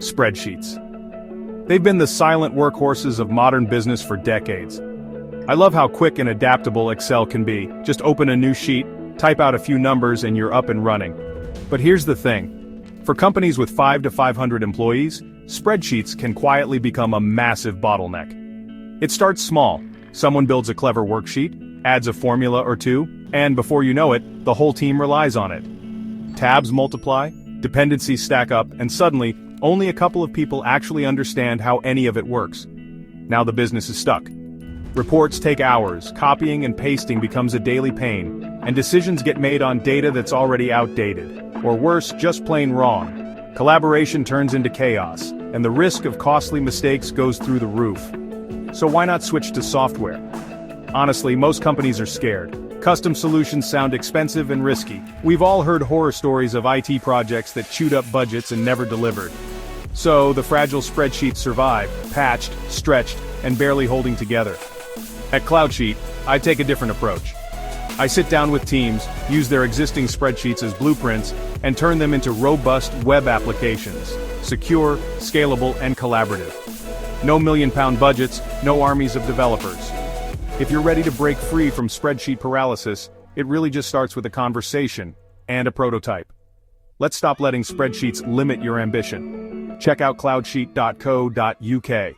Spreadsheets. They've been the silent workhorses of modern business for decades. I love how quick and adaptable Excel can be. Just open a new sheet, type out a few numbers, and you're up and running. But here's the thing. For companies with 5 to 500 employees, spreadsheets can quietly become a massive bottleneck. It starts small. Someone builds a clever worksheet, adds a formula or two, and before you know it, the whole team relies on it. Tabs multiply, dependencies stack up, and suddenly, only a couple of people actually understand how any of it works. Now the business is stuck. Reports take hours, copying and pasting becomes a daily pain, and decisions get made on data that's already outdated. Or worse, just plain wrong. Collaboration turns into chaos, and the risk of costly mistakes goes through the roof. So why not switch to software? Honestly, most companies are scared. Custom solutions sound expensive and risky. We've all heard horror stories of IT projects that chewed up budgets and never delivered. So, the fragile spreadsheets survive, patched, stretched, and barely holding together. At CloudSheet, I take a different approach. I sit down with teams, use their existing spreadsheets as blueprints, and turn them into robust web applications, secure, scalable, and collaborative. No million-pound budgets, no armies of developers. If you're ready to break free from spreadsheet paralysis, it really just starts with a conversation and a prototype. Let's stop letting spreadsheets limit your ambition. Check out cloudsheet.co.uk.